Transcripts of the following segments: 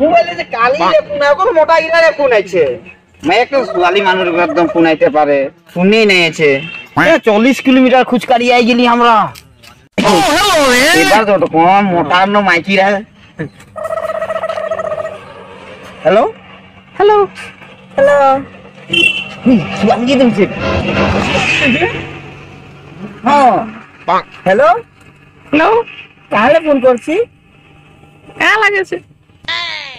মোবাইলে যে কালি ফোন এখন মোটা গিলারে ফোন আইছে मैं एक सोनाली मानुर एकदम फोन आइते पारे फोन ही नहीं আছে 40 किलोमीटर खुचकारी आई गेली हमरा এবার তো কোন মোটার নো মাইকি রে हेलो हेलो हेलो সুয়াঙ্গি দিমছে হ্যাঁ हेलो हेलो কালে ফোন করছি কা লাগেছে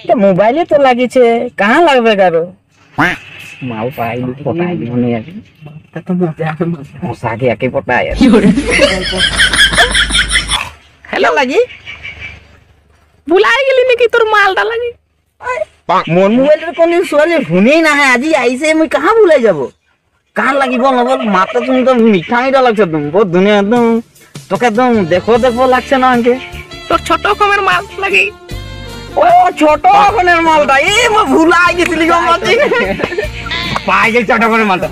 তো মোবাইলে তো লাগিছে কাহা লাগবে কারো mau পাই পটাই দিবনি আর তো মজা সাকে একে পটাই আর হ্যালো লাগি ভুলাই গেলি নাকি তোর মালটা লাগি মোর মোবাইলের কোন সোয়ালে ফোনই না है আজি আইছে মই কাহা ভুলাই যাব কাহা লাগি বল না বল মাথা তুমি তো মিঠা মিঠা লাগছে তুমি বহুত দুনিয়া একদম তোকে একদম দেখো দেখো লাগছে না আঙ্কে তোর ছোট কমের মাল লাগি ও ছোট কমের মালটা এ মই ভুলাই গেছিলি গো মাটি পাই গেল ছোট কমের মালটা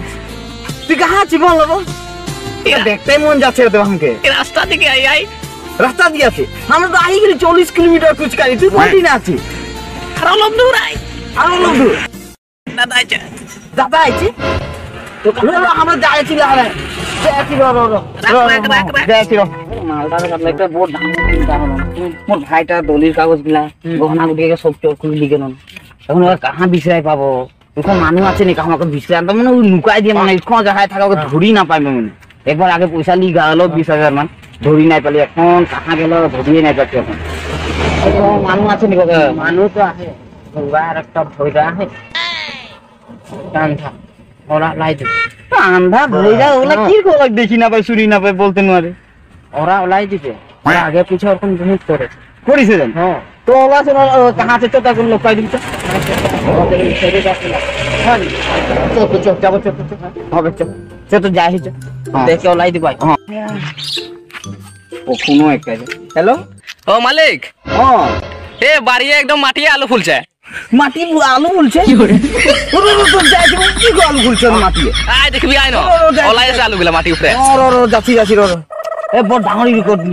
তুই কাহা আছিস বল না বল দেখতে মন যাচ্ছে তো আমাকে রাস্তা দিকে আই রাস্তা দিয়ে আছে আমরা তো আই গেলি 40 কিলোমিটার কুচকারি তুই কোন দিন আছিস আরো লোক দূর দাদা আইছে তো আমরা যাইছি লারে যাইছি যাইছি মালটা কাটলে একটা বড় দাম মোর ভাইটা দলিল কাগজ গিলা গহনা গুটিকে সব চোর খুলি লিখে নন এখন কাহা বিছরাই পাবো এখন মানুষ আছে নি কাহা বিছরাই আনতে মানে লুকাই দিয়ে মানে কোন জায়গায় থাকা ওকে ধরি না পাইবে মানে একবার আগে পয়সা লি গালো 20000 মান ধরি নাই পালি এখন কাহা গেল ধরিয়ে নাই পাচ্ছি এখন মানুষ আছে নি কাকা মানুষ তো আছে ওবার একটা ভয়রা আছে কান্ধা ওরা লাই দে আন্ধা ভয়রা ওলা কি করে দেখি না পাই শুনি না পাই বলতে নরে ওরা লাই দিবে আগে পিছে ওরকম জিনিস করেছে জান হ্যাঁ তো ওলা সে কাহা से तो কোন লোক পাই দিছে হ্যাঁ চল যাব হবে চল তো যাই হিচ দেখে ওলাই দি ভাই হ্যাঁ ও ফোনও একটা হ্যালো ও মালিক এ বাড়ি একদম মাটি আলু ফুলছে মাটি আলু ফুলছে কি করে তো যাই কি আলু ফুলছে মাটি আয় দেখবি আয় না ওলাই আছে আলু গুলা মাটি উপরে যাচ্ছি এ বড়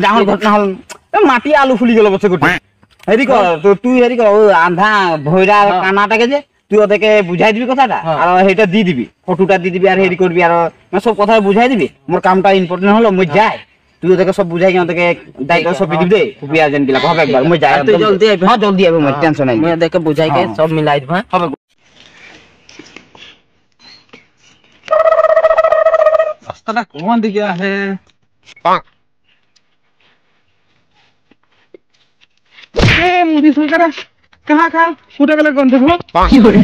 ডাঙর ঘটনা হল মাটি আলু ফুলি গেল বসে গুটি হেরি কর তো তুই হেরি কর আন্ধা ভয়রা কানাটাকে যে তুই ওদেরকে বুঝাই দিবি কথাটা আর হেটা দি দিবি ফটোটা দি দিবি আর হেরি করবি আর সব কথা বুঝাই দিবি মোর কামটা ইম্পর্টেন্ট হলো মই যাই তুই ওদেরকে সব বুঝাই কি ওদেরকে দায়িত্ব সব দিবি দে খুবই আর্জেন্ট গিলা হবে একবার মই যাই তুই জলদি আইবি হ্যাঁ জলদি আইবি মই টেনশন নাই মই ওদেরকে বুঝাই কে সব মিলাই দিব হবে রাস্তাটা কোন দিকে আছে এ মুদি সরকার কাহা খা ফুটা গেলে কোন দেখো কি করে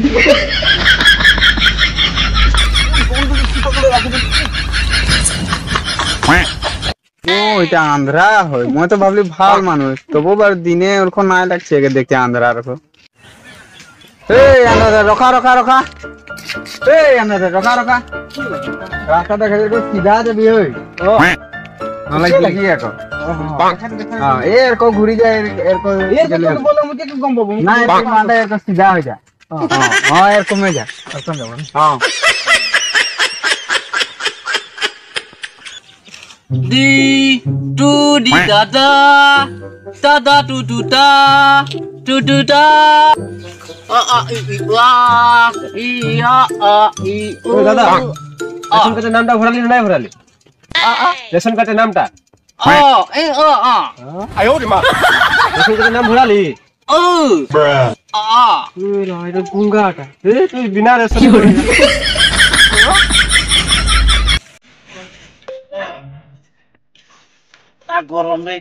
ও এটা আন্ধ্রা হয় মই তো ভাবলি ভাল মানুষ তবু বার দিনে ওরকম না লাগছে একে দেখতে আন্ধ্রা রকম এই আন্ধ্রা রখা এই আন্ধ্রা রখা রাস্তাটা খেলে তো সিধা যাবি ওই ও নালাগে লাগি এখন হ্যাঁ এর কো ঘুরি যায় এর কো বলে মুঝে কি কম পাবো না এর মানটা এর কো সিধা হয়ে যা হ্যাঁ এর কমে যা আসন যাব হ্যাঁ দি টু দি দাদা দাদা টু টু টা আ ই ওয়া ই আ ই ও দাদা রেশন কার্ডের নামটা ভরালি না ভরালি রেশন কার্ডের নামটা আয় ওরে মা রেশন কার্ডের নাম ভরালি ও এটা গুঙ্গাটা তুই বিনা রেশন গরম নেই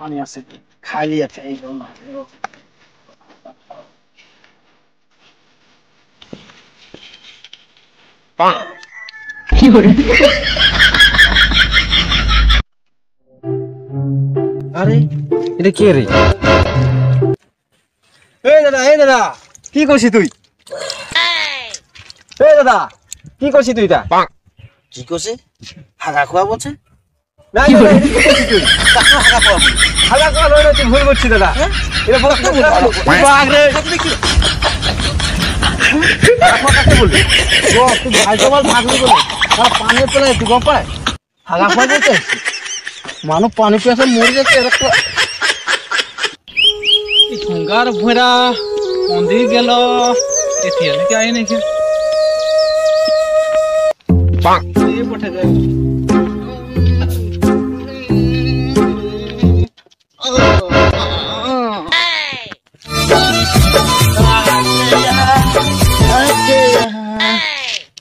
পানি আছে খালি আছে এই কি করে আরে এটা কে রে এই দাদা কি করছিস তুই এই দাদা কি করছিস তুই তা কি করছে হাগা খোয়া বলছে না কি করছিস তুই হাগা খোয়া লয় তুই ভুল করছিস দাদা এটা বড় বাঘ রে হাগা কাকে বললি ও তুই ভাই সবাই ভাগলি বলে আর পানি পেলে তুই গম পায় হাগা খোয়া বলছে মানুষ পানি পেয়ে মরে যাচ্ছে এরকম ঠোঙ্গার ভরা মন্দির গেল এতিয়া নাকি আই নাকি বটে যায়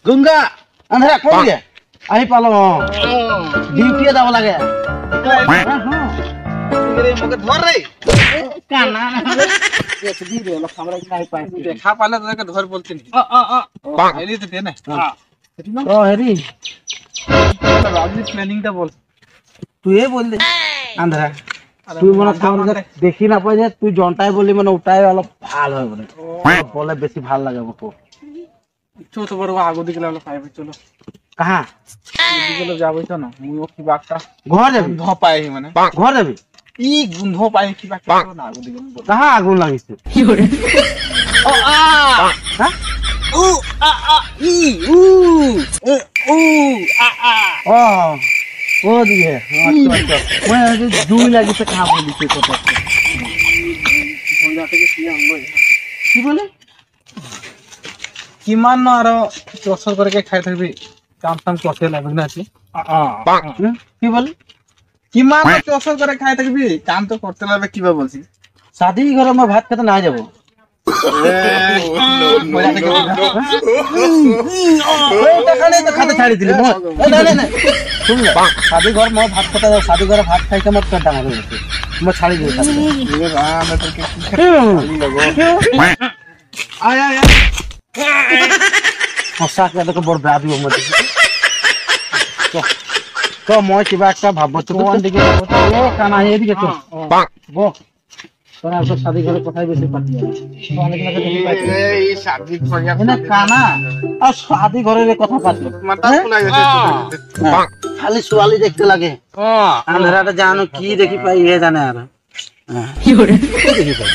গঙ্গা আন্ধারা কোন গে আহি পালো ডিউটিয়ে যাব লাগে মকে ধর রে কানা এক দি রে লোক আমরা নাই পাই দেখা পালে তোকে ধর বলছিনি এলি তো দে না ও হেরি রাজনীতি প্ল্যানিংটা বল তুই বল দে আন্ধারা তুই মনে খাওয়া দেখি না পাই যে তুই জনটাই বলি মানে ওটাই অলপ ভাল হয় বলে বলে বেশি ভাল লাগে মতো ছোট বড় আগো দিকে লাগলো পাইবে চলো কাহা দিকে যাবো তো না মুই কি বাকটা ঘর যাবি গন্ধ পাই মানে ঘর যাবি ই গন্ধ পাই কি বাকটা না আগো দিকে কাহা আগুন লাগিছে ও আ হ্যাঁ উ আ আ ই উ উ আ আ ও ও দিকে আচ্ছা আচ্ছা ওই দুই লাগিছে কাহা বলিছে কথা সন্ধ্যা থেকে কি আনবো কি বলে কিমান আর চসর করে খাই থাকবি কাম টাম করতে লাগবে না আছে কি বলে কিমান চসর করে খাই থাকবি কাম তো করতে লাগবে কিবা বলছি শাদি ঘরে আমার ভাত খেতে না যাবো খাতে ছাড়ি দিলি শুন শাদি ঘর মো ভাত খেতে যাও শাদি ঘরে ভাত খাইতে আমার পেট ডাঙা হয়ে গেছে মই ছাড়ি দিই আয় আয় সঁচাকে এটাকে বড় বেয়া দিব মই তো মই কিবা একটা ভাবছো কোন দিকে কানা এদিকে তো বক তোরা সব শাদি ঘরে কথাই বেশি পাতি এই শাদি ফরিয়া এনে কানা আর শাদি ঘরের কথা পাতি মাথা ফুলাই গেছে খালি সোয়ালি দেখতে লাগে আন্ধারাটা জানো কি দেখি পাই এ জানে আর কি করে দেখি পাই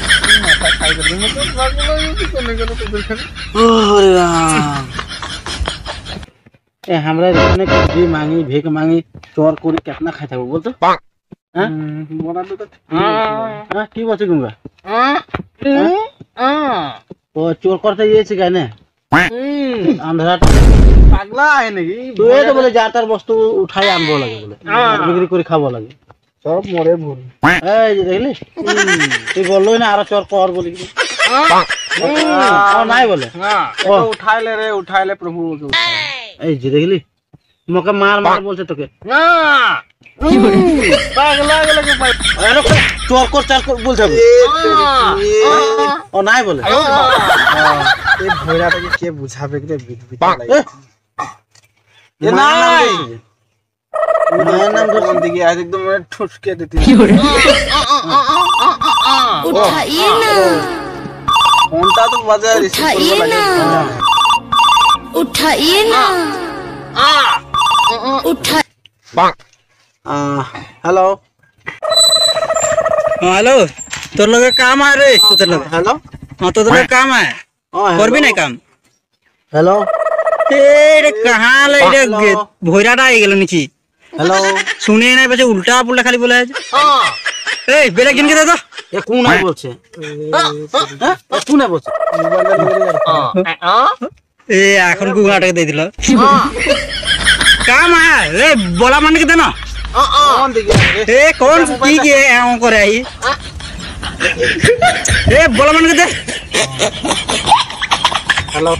ওরে রাম এ हमरा এখানে খুঁজি মাঙি ভিক মাঙি চোর করি কেতনা খাই থাকবো বলতো হ্যাঁ হ্যাঁ কি বলছিস গঙ্গা ও চোর করতে গিয়েছি কেন আন্ধারাটা পাগলা হয় নাকি তুই তো বলে যা তার বস্তু উঠাই আনবো লাগে বলে বিক্রি করে খাবো লাগে সব মরে ভুল এই যে দেখলি তুই বললোই না আরো চোর কর বলি নাই বলে উঠাইলে রে উঠাইলে প্রভু এই যে দেখলি মোকে মার মার বলছে তোকে পাগলা গেলে চোর কর চার কর বলছে ও নাই বলে এই ভৈরাটাকে কে বুঝাবে রে নাই মায়ের নাম কোন দিকে আজ একদম ঠুসকে দিতে उठाइए ना ফোনটা তো বাজারে রিসিভ उठाइए করতে ना লাগে उठाइए ना उठा हेलो हेलो তোর লগে কাম আয় রে তোর লগে हेलो हां তোর লগে কাম আয় করবি না কাম हेलो এ রে কাহা লে রে ভৈরাটা আই গেল নিকি हेलो শুনে নাই বসে উল্টা পুল্টা খালি বলে আছে এই বেলেগ জিনকে দে তো ये कौन है बोलছে कौन है बोलছে এ এখন গুগাটাকে দিয়ে দিল কাম আয় এ বলা মানে কি দেন কোন দিকে এ কোন কি কি এমন করে আই এ বলা মানে কি দে হ্যালো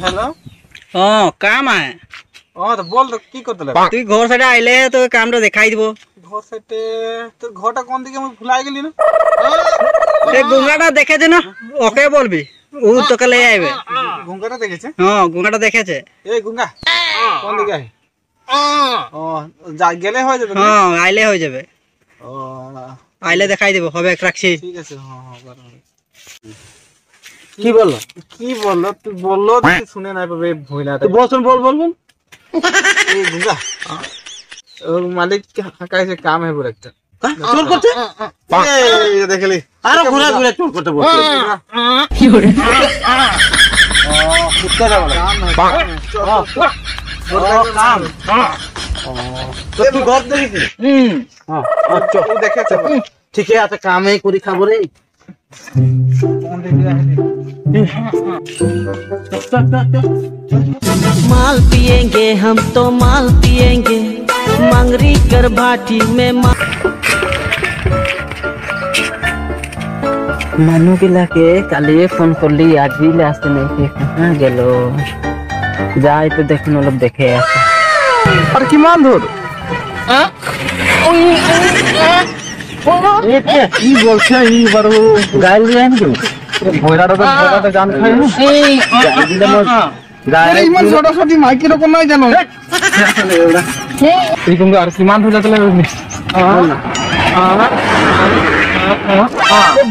হ্যালো ও কাম আয় ও তো বল তো কি করতে লাগে তুই ঘর সাইডে আইলে তো কামটা দেখাই দিব ঘর সাইডে তোর ঘরটা কোন দিকে আমি ভুলাই গেলি না এ গুঙ্গাটা দেখে দে না ওকে বলবি ও তোকে লে আইবে গুঙ্গাটা দেখেছে হ্যাঁ গুঙ্গাটা দেখেছে এই গুঙ্গা কোন দিকে আয় ও যা গেলে হয়ে যাবে না? হ্যাঁ আইলে হয়ে যাবে ও আইলে দেখাই দিব হবে রাখছি ঠিক আছে হ্যাঁ হ্যাঁ বরাবর। কি বললো কি বললো তুই বললো তুই শুনে নাই পাবে ভইলাটা তুই বলছুন বল বল বল এই গুঙ্গা ও মালিক কাছে কাম है बोल একটা চোর করছে এই দেখলি আরো ঘুরে ঘুরে চোর করতে বলছে কুত্তা যাবো কাম তো তুই ঘর দেখিস ও দেখেছে ঠিক আছে কামে করি খাবো রে माल पिएंगे हम तो माल पिएंगे मंगरी कर भाटी में মানুহ বিলাকে কালিয়ে ফোন করলি আজিলে আসতে নাকি হ্যাঁ গেল যাই তো দেখুন অলপ দেখে আসে আর কিমান দূর কি বলছে এইবার গাইল দিয়ে আনবো ভয়রাটা জান খাই ইমান ছোটাছুটি মাইকি রকম নাই জানো এই কিন্তু আর কিমান ধরে তাহলে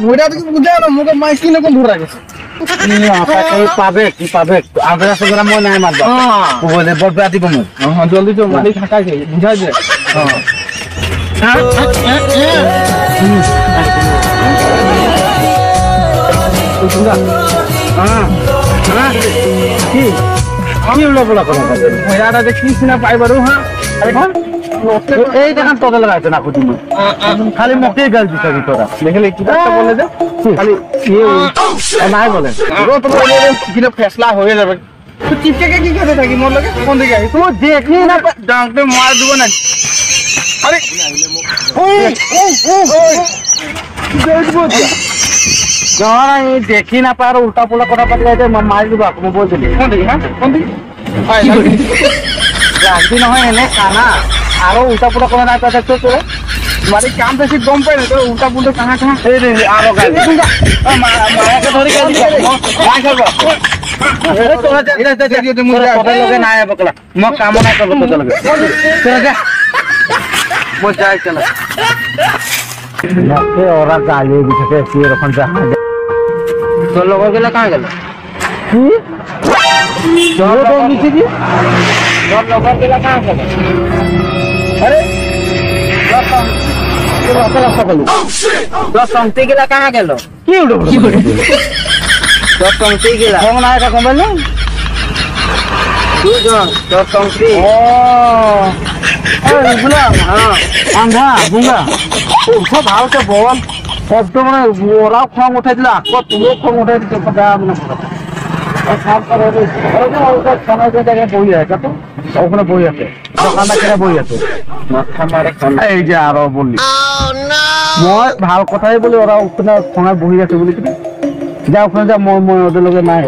ভয়রা তো বুঝা না মুখে মাইকি রকম ধরে গেছে পাবে কি পাবে আগ্রা সগরা মই নাই মারবা বলে বড় দিব মই হ্যাঁ জলদি তো মালিক থাকাই যায় বুঝা যায় এই দেখান তোদের লাগাইছে না খুঁজি খালি মুখে গাল দিতে তোরা দেখলে কি বলে যে খালি নাই বলে ফেসলা হয়ে যাবে চিপকে কি করে থাকি মোর লগে কোন দিকে আই তুই দেখি না ডাক্তার মার দিব না আরে দেখি না পার উল্টা পোলা কথা পাতলে মারি দিব আপনি বল দিলি কোন দিকে হ্যাঁ কোন দিকে রাখবি নহয় এনে কানা আরো উল্টা পোলা কথা না পাতে তো তোর মারি কাম বেশি গম পাই না তো উল্টা পুল্টা কাহা কাহা এই রে আরো গাল মায়াকে ধরে গাল দিবি গাল করব তোরা এটা দেখি মুই কথা লগে না আয় বকলা ম কাম না করব তো লগে চল যা মই যাই চল নাকে ওরা গালি দিতে কি এরকম যা তোর লগর গেলে কাঁ গেল কি তোর তো নিচে কি তোর লগর গেলে কাঁ গেল আরে তোর সংতে গেলা কাঁ গেল কি উড়ো তোর সংতে গেলা কম না এটা কম বলে তুই তোর সংতে ও বুলা হ্যাঁ আন্ধা বুঙ্গা ও সব ভালকে বল শব্দ মানে ওরাও খং উঠাই দিল আকো তুমিও খং উঠাই দিতে কথা মানে ওখানে বই আছে দোকানটা কেনা বই আছে এই যে আরো বললি মই ভাল কথাই বলি ওরা ওখানে ফোনে বহি আছে বলি কিনা যা ওখানে যা মই ওদের লগে নাই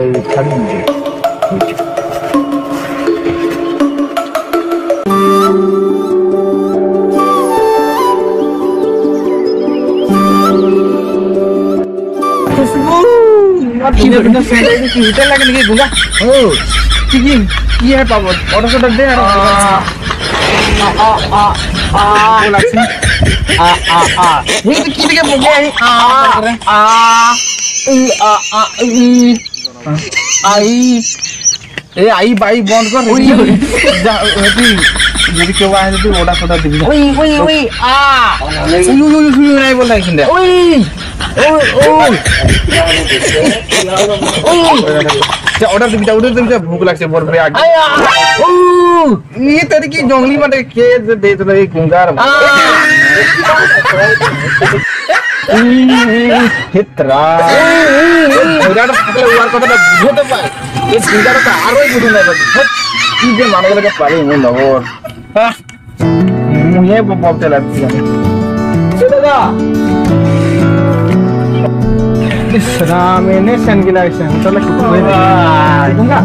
লাগে নাকি গুঙ্গা ও কি है पाबो ऑर्डर तो दे यार ये तो की के बोगे आई ए आई बाई बंद कर जा हेती যদি কেউ আয় যদি ওটা কোটা দিবি ওই ওই ওই আ ওই নাই বল দেখেন দে ওই ऑर्डर दे भूख लगছে বড় বড় आगे ये तेरी की जंगली माटे के दे तो एक गुंगार हितरा गुंगार फाटले उवार কথাটা বুঝতে পারে এই গুंगारটা আরোই বুঝে না কি যে মানুষগুলোকে পারে মু লগর হ্যাঁ মুয়ে বলতে লাগছে দাদা रामेने सनगिलाइसन चलो दूंगा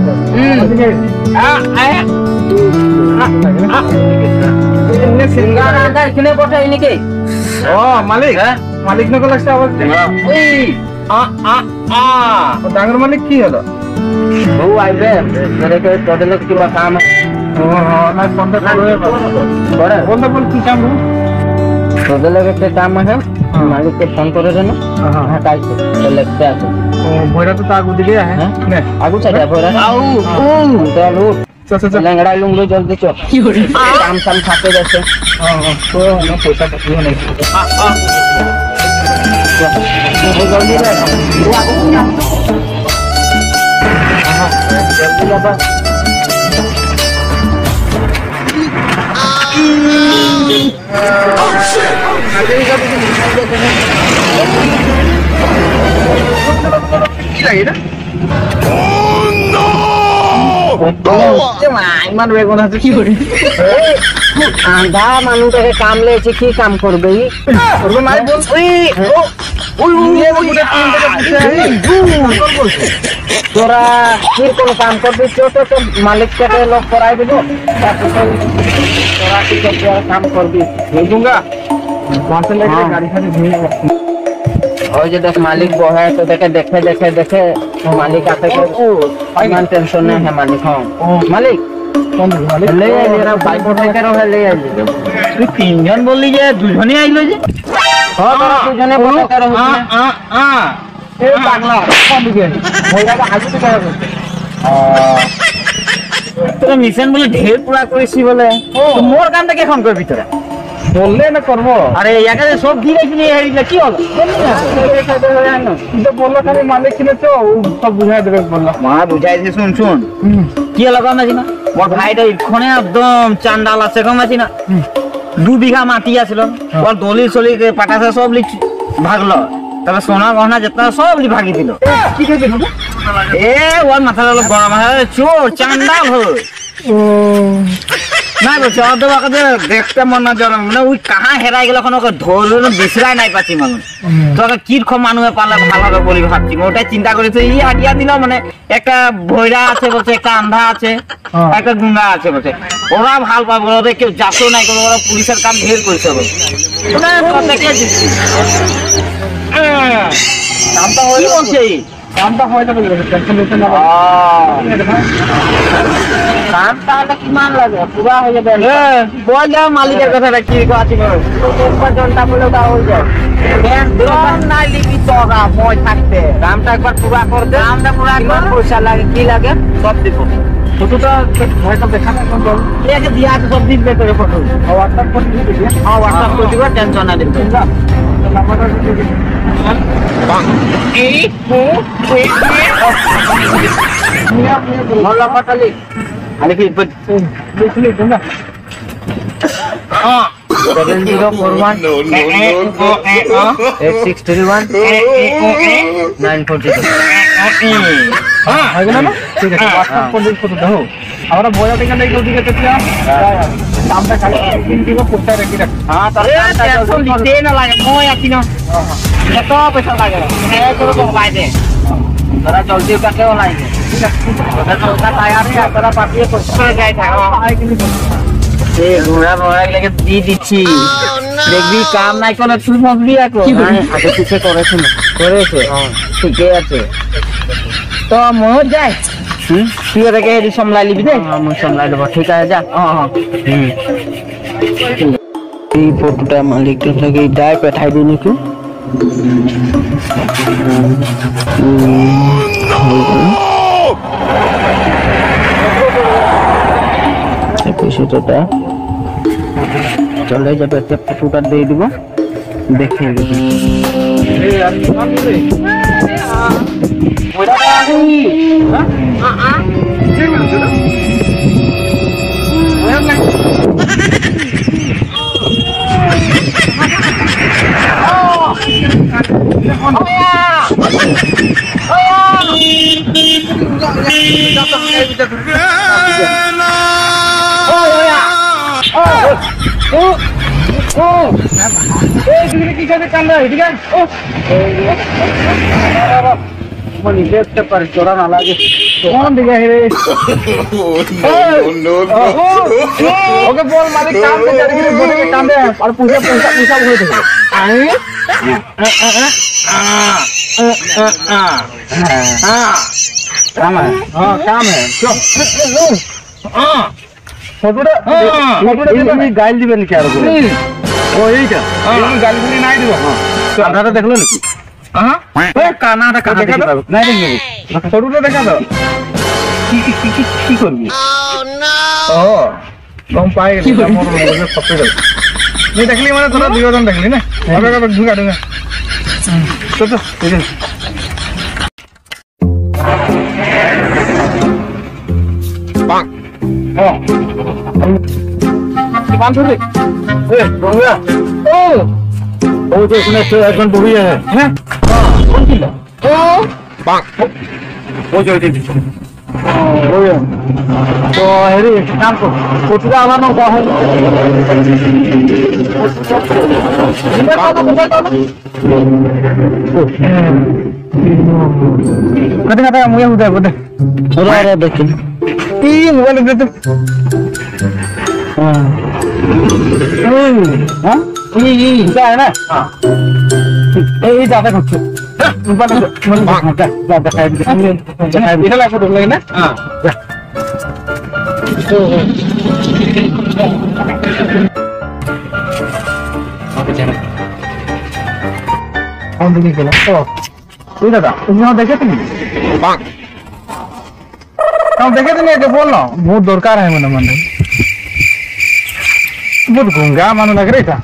इन्ने सिंगार अंदर किने बोटा इनके ओ मालिक मालिक ने को लगता आवाज ओई आ तो डांगर मालिक की हलो वो आइबे मेरे के तोदे लोग की काम है ओ ना फोन तो करे फोन तो बोल की काम हो तोदे लोग के काम है मालिक के फोन करे रे ना हां काई तो लगते आ ओ भोरा तो आगु दिखे है ने आगु चले भोरा आऊ चलो चल लंगड़ा लूंगो जल्दी चल काम काम खाते जैसे हां तो ना पैसा कटियो नहीं जल्दी ले जल्दी बाबा Oh shit! কি লাগে এটা ইমান বেগুন আছে কি করে আন্ধা মানুষটাকে কাম লেছে কি কাম করবে মালিক তোরা কি কোনো কাম করবি তো মালিকটাকে লোক করাই দিব তোরা কি কাম করবি ওই যে দেখ মালিক বহে তো দেখে দেখে দেখে দেখে মালিক আছে ইমান টেনশন নেই হ্যাঁ মালিক মালিক ले मेरा बाइक उठाकर ले आइले তুই তিনজন বললি যে দুজনে আইলো যে হ্যাঁ তোরা দুজনে উঠাकर এ পাগলা কোন দিকে মইরাটা হাজু তো করে তোরা মিশন বলে ঢের পুরা করেছি বলে তো মোর কামটা কি এখন করবি তোরা বললে না করব আরে একা যে সব দিয়ে কিনে হেরিলা কি হলো তো বললো খালি মালিক কিনে তো সব বুঝাই দেবে বললো মা বুঝাইছে শুন শুন কি হলো কাম আছে না ওর ভাইটা এখানে একদম চান্ডাল আছে কম আছে না 2 বিঘা মাটি আছিল ওর দলি চলি পাটাছে সব লিখ ভাগলো তবে সোনা গহনা যেটা সব লি ভাগি দিল কি কইবে এ ওর মাথা হলো গরম আছে চোর চান্ডাল হয় না বলছে অদবাকে দেখতে মন না জরম মানে ওই কাহা হেরাই গেল কোন ধরলো বিছরাই নাই পাচ্ছি মানুষ তোকে কিরখ মানুষে পালে ভালো হবে বলি ভাবছি ওটাই চিন্তা করেছে ই আইডিয়া দিল মানে একটা ভৈরা আছে বলছে একটা আন্ধা আছে একটা গুঙ্গা আছে বলছে ওরা ভাল পাবে ওরা কেউ যাতো নাই কোনো ওরা পুলিশের কাম ঢের করেছে বলছে কামটা হয়ে বলছে কামটা হয়ে যাবে কাম তাহলে কি মান লাগে পুরা হয়ে যাবে বল যাও মালিকের কথাটা কি আছে ঘন্টা বলে দাও হয়ে যায় না লিখি তোরা মই থাকতে কামটা একবার পুরা করে দে কামটা পুরা একবার পয়সা লাগে কি লাগে সব দিব ফটোটা হয়তো দেখানো বল একে দিয়া আছে সব দিবে তোর ফটো হোয়াটসঅ্যাপ করে দিবি হ্যাঁ হোয়াটসঅ্যাপ করে দিব টেনশন না দিন নাম্বারটা দিবি এই মোলা পাটালি আরে কি লিখলি তোমরা 7041 8631 942 হয়ে গেল না ঠিক আছে হোয়াটসঅ্যাপ করে দিই ফটো দাও আমরা বয়া থেকে নাই কোন দিকে তেতিয়া দামটা খালি দিন দিব পয়সা রেখে রাখ হ্যাঁ তাহলে টেনশন নিতে না লাগে মই আছি না কত পয়সা লাগে হ্যাঁ তোর বাই দে তোরা জলদি কাকেও লাগে ঠিক আছে তোরা তোরা তায়ারি তোরা পাঠিয়ে পয়সা যাই থাকো এ ঘোড়া ঘোড়া লাগে দি দিচ্ছি দেখবি কাম নাই কোন তুই মগলি আকো আগে কিছু করেছে ঠিকই আছে তো মোর যাই তুই ওটাকে সামলাই লিবি দে আমি সামলাই দেবো ঠিক আছে যা এই ফটোটা মালিকটার লাগে ডাই পাঠাই দিই নাকি পয়সাটা চলে যাবে একটা ফটোটা দিয়ে দিব দেখে দেখতে পারি তোরা না লাগে কোন দিকে ওকে বল মালিক কামতে কামে আর পয়সা পয়সা পয়সা হয়ে থাকে काम है हाँ काम है ফটোটা গাইল দিবেন কি আর ও এইটা গাইল দিলে নাই দিব আপনারা দেখলো নাকি হ্যাঁ ওই কানাটা কানা দেখা দাও নাই দেখবি ফটোটা দেখা দাও কি করবি ও কম পাই গেল মোর মোবাইলে ফটো দাও নি দেখলি মানে তোরা দুইজন দেখলি না আগে আগে ঢুকা ঢুকা তো তো ঠিক আছে বাং ও কিমান ধরে এ বঙ্গা ও যে শুনে তো এখন বুড়ি হ্যাঁ কোন ছিল ও তো হেৰি কাম কৰ কচুটা আনা ন কত কথা মই উঠাই বদে ওরে দেখি কি মোবাইল দে হ্যাঁ এই যায় না এই দাদা করছে মোবাইল দাদা খাই এটা লাগবে লাগে না হ্যাঁ তুই দাদা তুমি দেখে তুমি দেখে তুমি একে বল না বহুত দরকার হয় মনে মনে বহুত গঙ্গা মানুষ লাগে রে এটা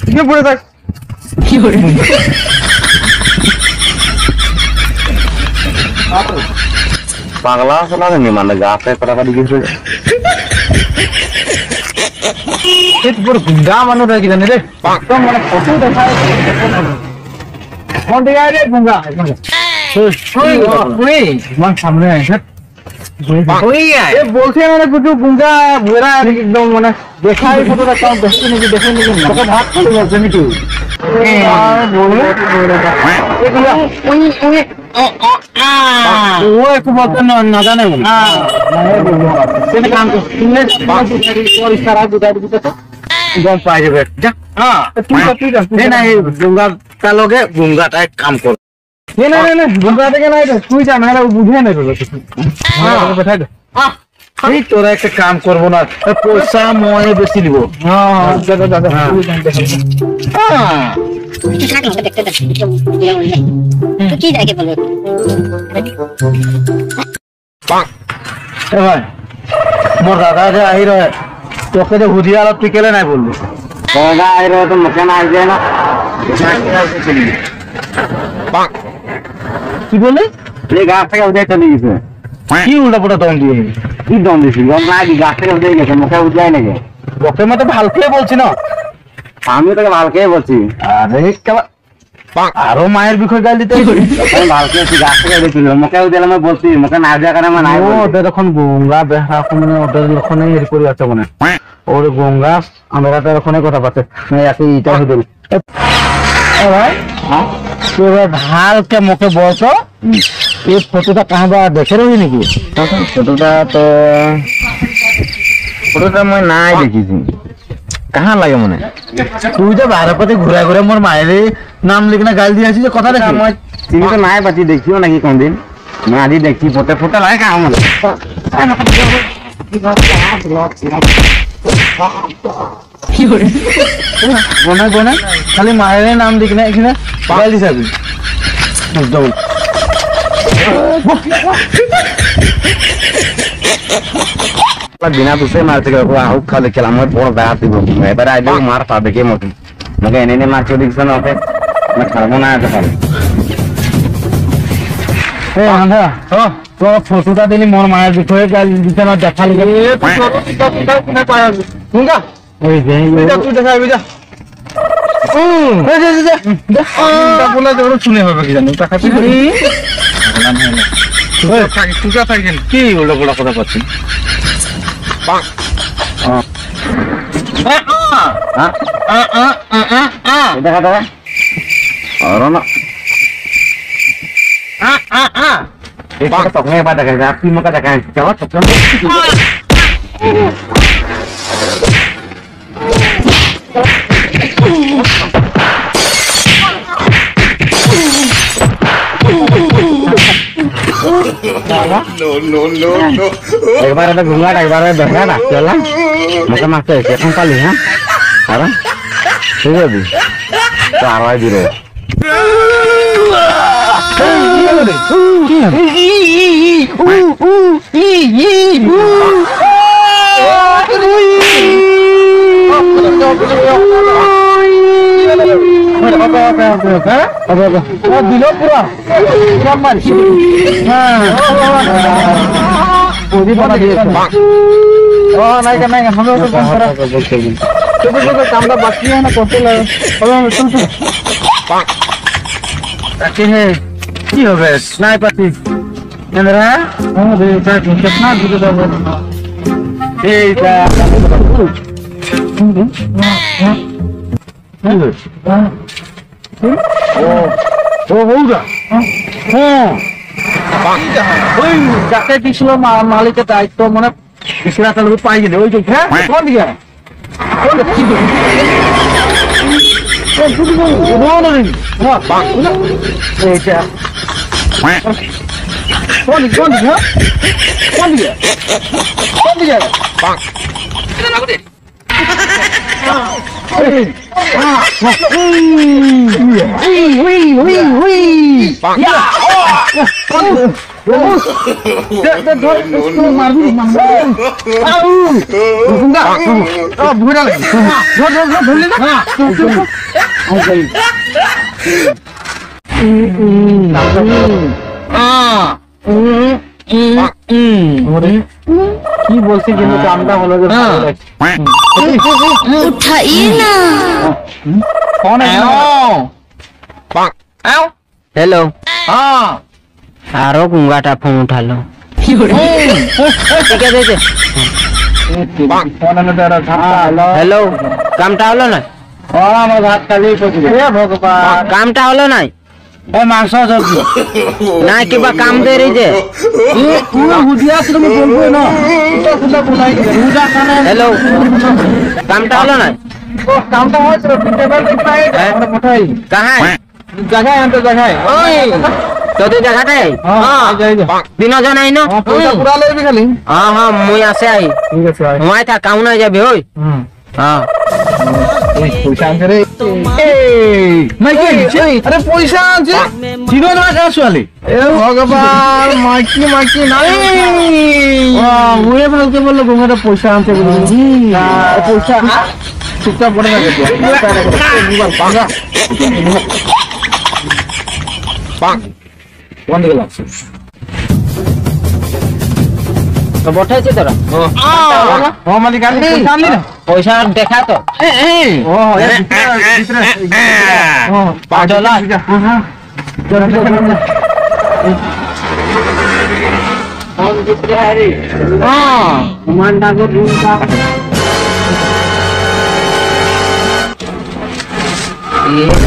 কি পড়ে থাক কি করে পাগলা চলা নেই মানে গাছে কথা দিয়েছে পুরো গঙ্গা মানুষ কি জানি রে মানে ফটো দেখায় কোন দিকে রে গঙ্গা সামনে বলছে মানে কিছু গঙ্গা ঘোরা একদম মানে দেখাই ফটোটা কেমন দেখছি নাকি দেখে নাকি ভাত খালি বলছে নাকি ও একটু বলতে না জানে গম পাই যাবে গঙ্গাটা লগে গঙ্গাটা কাম কর গঙ্গা থেকে নাই তুই জানা বুঝে নেই তোরা একটা কাম করবো না পয়সা মই বেশি দিব মোর দাদা যে আহি রহে তোকে যে হুদিয়া অলপ তুই কেলে নাই বললি দাদা আহি রহে তো মুখে না আসবে না কি বলে এই গাছ থেকে উদয় চলে গেছে কি উল্টা পুটা দম দিয়ে কি দম দিছি দম না কি গাছ থেকে উদয় গেছে মুখে উদয় নাকি ওকে মতো ভালকে বলছি না আমি তোকে ভালকে বলছি আরে আরো মায়ের বিষয় গাল দিতে ভালকে গাছ থেকে উদয় চলে মুখে উদয় আমি বলছি মুখে না দেওয়ার কারণে আমার নাই ওদের এখন গঙ্গা বেহা মানে ওদের লক্ষণে এর করে আছে মানে ওর গঙ্গা আমরা ওখানে কথা পাচ্ছে একই ইটা হয়ে দিল ভাই হ্যাঁ ভালকে মুখে বলতো এই ফটোটা কাহা বা দেখে রহি নাকি ফটোটা মই নাই দেখিছি কাহা লাগে মনে তুই তো বাহার পথে ঘুরা ঘুরে মোর মায়ের নাম লিখে না গাল দিয়ে আসি যে কথা দেখি মই চিনি তো নাই পাচ্ছি দেখিও নাকি কোনদিন মই আজি দেখছি ফটো ফটো লাগে কাহা মনে বনাই বনাই খালি মায়ের নাম লিখে না এখানে গাল দিছে বিনা দুসে মারছে আহুক খালি খেলাম বড় ব্যাট দিব এবারে আইলে মার পাবে কে মতো আমাকে এনে মারছে দেখছেন ওকে না খাবো না আজ পারে এ আন্ধা তো ফটোটা দিলি মোর মায়ের বিষয়ে গাল দিছে না দেখালি ওই যে তুই দেখাবি যা বলে শুনে হবে কি জানি টাকা কি উল্টো পোলা কথা পাচ্ছি দেখা দেখা তখন এবার দেখা যায় আপনি মোকা দেখা একবার ada gungga একবার দেখা না চলা মোকে মারতে এখন পালি হ্যাঁ আরে ঠিক আছে তো আওয়াজ দিরে দিল পুরা মারছি কামটা বাকি না করতে লাগে কি হবে স্নাইপার ঠিক এন্দ্রা আমাদের এটা কিতনা দূরে যাবে এইটা ও হৌরা হ্যাঁ ওই যাকে দিছিল মালিকের দায়িত্ব মানে বিছনা তালু পাই গেলে ওই যে হ্যাঁ কোন দিকে কি বলছি কিন্তু কামটা হলো যে उठाइए ना हेलो हाँ आरो गुंगाटा फोन उठा लो ठीक है दे हेलो कामटा हलो ना আমার ভাত খালি ভগবান कामटा हलो ना মাংস সবজি ना किबा काम दे रही जे হুদিয়া তুমি বলবো না এটা কোথায় হুদা কানে हेलो कामटा हलो ना কামটা হয়েছে টেবিল কোথায় আমরা কোথায় कहाँ है জায়গায় আনতে জায়গায় ওই तो तू जगह है হ্যাঁ যাই যা दिनों जन आई नो পয়সা পুরা লইবি খালি हाँ हाँ मुई आसे आई ঠিক আছে ভাই वहाँ था काउन है जब होई हाँ পয়সা আনছে রে এই মাইকি আরে পয়সা আনছে জিরো না আসলে এ ভগবান মাইকি নাই ওরে বলতে বললো গোমাটা পয়সা আনছে বলে পয়সা চুপচাপ পড়ে থাকে বন্ধ গেল तो बैठे छे तोरा ও মালিক আনলি পয়সা আনলি না पैसा देखा तो ও चला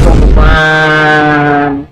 भगवान